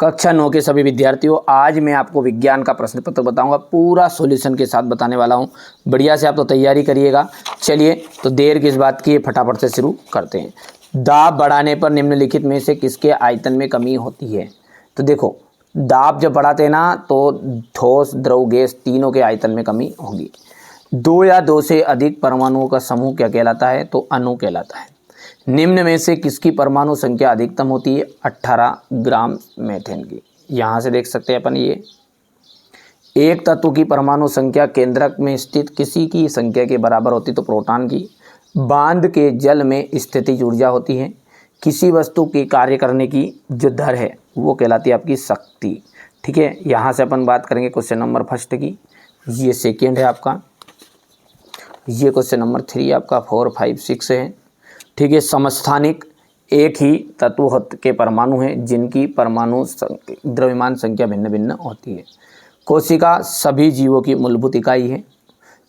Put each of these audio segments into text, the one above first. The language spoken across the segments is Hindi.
कक्षा 9 के सभी विद्यार्थियों, आज मैं आपको विज्ञान का प्रश्न पत्र बताऊंगा, पूरा सॉल्यूशन के साथ बताने वाला हूं। बढ़िया से आप तो तैयारी करिएगा। चलिए तो देर किस बात की, फटाफट से शुरू करते हैं। दाब बढ़ाने पर निम्नलिखित में से किसके आयतन में कमी होती है? तो देखो, दाब जब बढ़ाते हैं ना तो ठोस, द्रव, गैस तीनों के आयतन में कमी होगी। 2 या 2 से अधिक परमाणुओं का समूह क्या कहलाता है? तो अणु कहलाता है। निम्न में से किसकी परमाणु संख्या अधिकतम होती है? 18 ग्राम मीथेन की। यहाँ से देख सकते हैं अपन, ये एक तत्व की परमाणु संख्या केंद्रक में स्थित किसी की संख्या के बराबर होती है, तो प्रोटॉन की। बांध के जल में स्थितिज ऊर्जा होती है। किसी वस्तु की कार्य करने की जो दर है वो कहलाती है आपकी शक्ति। ठीक है, यहाँ से अपन बात करेंगे क्वेश्चन नंबर फर्स्ट की। ये सेकेंड है आपका, ये क्वेश्चन नंबर 3 आपका, 4, 5, 6 है। ठीक है, समस्थानिक एक ही तत्व के परमाणु हैं जिनकी परमाणु द्रव्यमान संख्या भिन्न भिन्न होती है। कोशिका सभी जीवों की मूलभूत इकाई है।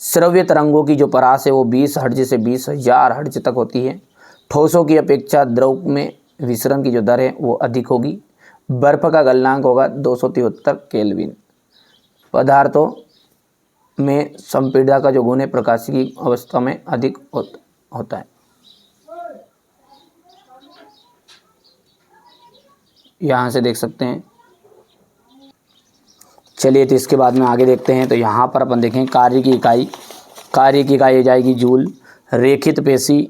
श्रव्य तरंगों की जो परास है वो 20 हर्ट्ज से 20,000 हर्ट्ज तक होती है। ठोसों की अपेक्षा द्रव में विसरण की जो दर है वो अधिक होगी। बर्फ का गलनांक होगा 273 केल्विन। पदार्थों में संपीड़िता का जो गुण है प्रकाशिकी अवस्था में अधिक होता है। यहाँ से देख सकते हैं। चलिए तो इसके बाद में आगे देखते हैं। तो यहाँ पर अपन देखें कार्य की इकाई हो जाएगी जूल। रेखित पेशी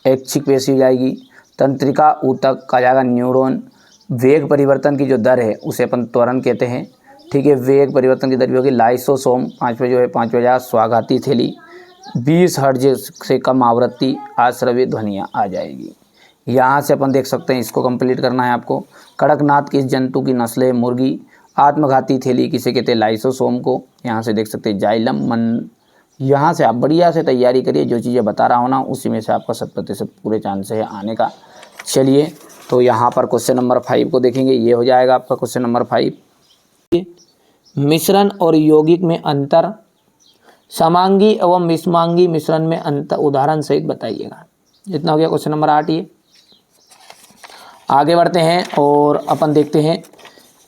ऐच्छिक पेशी हो जाएगी। तंत्रिका ऊतक का जाएगा न्यूरॉन। वेग परिवर्तन की जो दर है उसे अपन त्वरण कहते हैं। ठीक है, वेग परिवर्तन की दर भी होगी। लाइसोसोम 5 स्वाघाती थैली। 20 हर्ट्ज से कम आवृत्ति आश्रवित ध्वनियाँ आ जाएगी। यहाँ से अपन देख सकते हैं, इसको कंप्लीट करना है आपको। कड़कनाथ किस जंतु की नस्ल है? मुर्गी। आत्मघाती थैली किसे कहते हैं? लाइसोसोम को। यहाँ से देख सकते हैं जाइलम मन। यहाँ से आप बढ़िया से तैयारी करिए, जो चीज़ें बता रहा हूँ ना उसी में से आपका 100% पूरे चांस है आने का। चलिए तो यहाँ पर क्वेश्चन नंबर 5 को देखेंगे। ये हो जाएगा आपका क्वेश्चन नंबर 5। मिश्रण और यौगिक में अंतर। समांगी एवं विषमांगी मिश्रण में अंतर उदाहरण सहित बताइएगा। इतना हो गया क्वेश्चन नंबर 8। ये आगे बढ़ते हैं और अपन देखते हैं,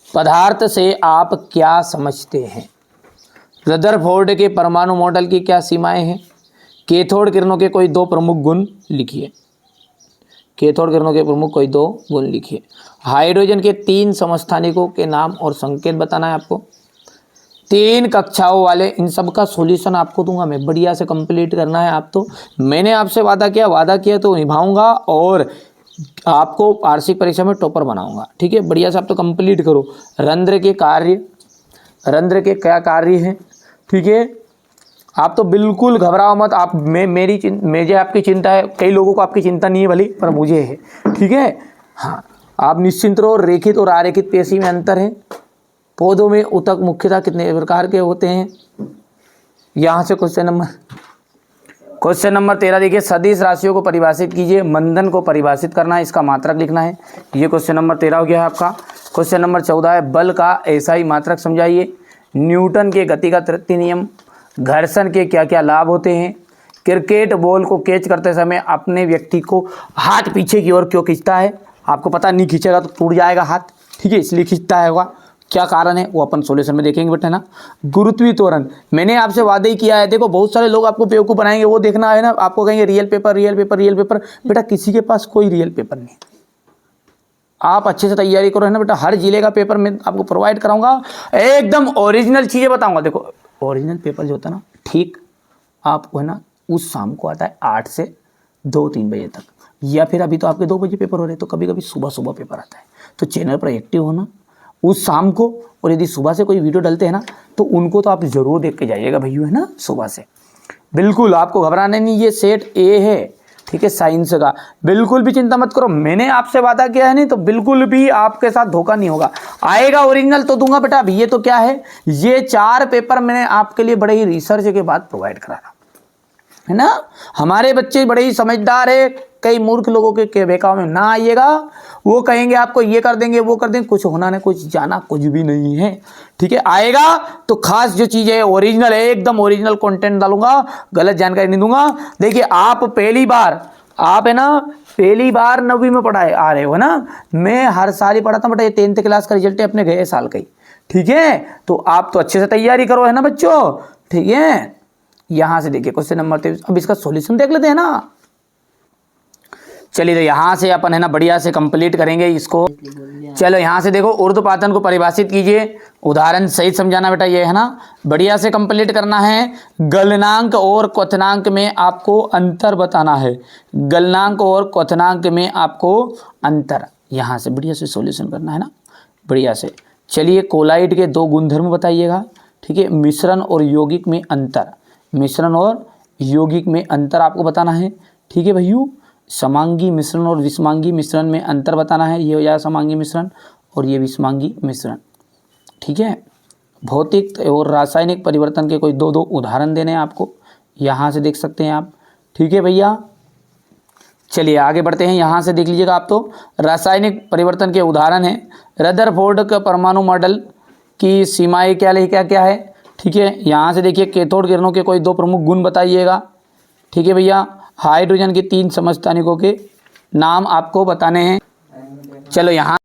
पदार्थ से आप क्या समझते हैं? रदरफोर्ड के परमाणु मॉडल की क्या सीमाएं हैं? कैथोड किरणों के कोई 2 प्रमुख गुण लिखिए। कैथोड किरणों के प्रमुख कोई 2 गुण लिखिए। हाइड्रोजन के 3 समस्थानिकों के नाम और संकेत बताना है आपको। 3 कक्षाओं वाले इन सब का सॉल्यूशन आपको दूंगा मैं, बढ़िया से कंप्लीट करना है आप। तो मैंने आपसे वादा किया तो निभाऊंगा और आपको वार्षिक परीक्षा में टॉपर बनाऊंगा। ठीक है, बढ़िया से आप तो कंप्लीट करो। रंध्र के क्या कार्य हैं? ठीक है, आप तो बिल्कुल घबराओ मत। आप मुझे आपकी चिंता है, कई लोगों को आपकी चिंता नहीं है भली, पर मुझे है। ठीक है, हाँ, आप निश्चिंत रहो। रेखित और आरेखित पेशी में अंतर है। पौधों में ऊतक मुख्यतः कितने प्रकार के होते हैं? यहाँ से क्वेश्चन नंबर 13 देखिए, सदिश राशियों को परिभाषित कीजिए। मंदन को परिभाषित करना है, इसका मात्रक लिखना है। ये क्वेश्चन नंबर 13 हो गया है आपका। क्वेश्चन नंबर 14 है, बल का एसआई मात्रक समझाइए। न्यूटन के गति का तृतीय नियम। घर्षण के क्या क्या लाभ होते हैं? क्रिकेट बॉल को कैच करते समय अपने व्यक्ति को हाथ पीछे की ओर क्यों खींचता है? आपको पता नहीं, खींचेगा तो टूट जाएगा हाथ। ठीक है, इसलिए खींचता है होगा। क्या कारण है वो अपन सॉल्यूशन में देखेंगे बेटा ना। गुरुत्वीय त्वरण, मैंने आपसे वादा ही किया है। देखो, बहुत सारे लोग आपको बेवकूफ़ बनाएंगे, वो देखना है ना। आपको कहेंगे रियल पेपर। बेटा किसी के पास कोई रियल पेपर नहीं। आप अच्छे से तैयारी करो है ना बेटा। हर जिले का पेपर मैं आपको प्रोवाइड कराऊंगा, एकदम ओरिजिनल चीज़ें बताऊंगा। देखो, ओरिजिनल पेपर जो होता है ना, ठीक आपको है ना उस शाम को आता है 8 से 2-3 बजे तक, या फिर अभी तो आपके 2 बजे पेपर हो रहे हैं, तो कभी कभी सुबह पेपर आता है। तो चैनल पर एक्टिव होना उस शाम को, और यदि सुबह से कोई वीडियो डलते हैं ना तो उनको तो आप ज़रूर देख के जाइएगा भैया, है ना, सुबह से। बिल्कुल आपको घबराना नहीं, ये सेट ए है। ठीक है, साइंस का बिल्कुल भी चिंता मत करो। मैंने आपसे वादा किया है नहीं, तो बिल्कुल भी आपके साथ धोखा नहीं होगा। आएगा ओरिजिनल तो दूंगा बेटा। अभी ये तो क्या है, ये 4 पेपर मैंने आपके लिए बड़े ही रिसर्च के बाद प्रोवाइड करा रहा, है ना। हमारे बच्चे बड़े ही समझदार है। कई मूर्ख लोगों के बहकाव में ना आइएगा। वो कहेंगे आपको ये कर देंगे, वो कर देंगे, कुछ होना नहीं, कुछ जाना कुछ भी नहीं है। ठीक है, आएगा तो खास जो चीज़ है ओरिजिनल है, एकदम ओरिजिनल कंटेंट डालूंगा, गलत जानकारी नहीं दूंगा। देखिए, आप पहली बार आप है ना पहली बार 9वीं में पढ़ाए आ रहे हो ना, मैं हर साल ही पढ़ाता हूँ, बट ये 10th क्लास का रिजल्ट है अपने गए साल का ही, ठीक है। तो आप तो अच्छे से तैयारी करो है ना बच्चों, ठीक है। यहां से देखिए क्वेश्चन नंबर 23, अब इसका सॉल्यूशन देख लेते हैं ना। चलिए तो यहाँ से अपन है ना बढ़िया से कंप्लीट करेंगे इसको। चलो यहाँ से देखो, ऊर्ध्वपातन को परिभाषित कीजिए, उदाहरण सहित समझाना बेटा, ये है ना बढ़िया से कंप्लीट करना है। गलनांक और क्वथनांक में आपको अंतर बताना है, गलनांक और क्वथनांक में आपको अंतर, यहाँ से बढ़िया से सॉल्यूशन करना है ना बढ़िया से। चलिए कोलाइड के 2 गुणधर्म बताइएगा, ठीक है। मिश्रण और यौगिक में अंतर, मिश्रण और यौगिक में अंतर आपको बताना है, ठीक है भैया। समांगी मिश्रण और विषमांगी मिश्रण में अंतर बताना है, ये हो जाएगा समांगी मिश्रण और ये विषमांगी मिश्रण, ठीक है। भौतिक और रासायनिक परिवर्तन के कोई 2 उदाहरण देने हैं आपको, यहाँ से देख सकते हैं आप, ठीक है भैया। चलिए आगे बढ़ते हैं, यहाँ से देख लीजिएगा आप, तो रासायनिक परिवर्तन के उदाहरण हैं। रदरफोर्ड का परमाणु मॉडल की सीमाएँ क्या है, ठीक है। यहाँ से देखिए कैथोड किरणों के कोई 2 प्रमुख गुण बताइएगा, ठीक है भैया। हाइड्रोजन के 3 समस्थानिकों के नाम आपको बताने हैं। चलो यहाँ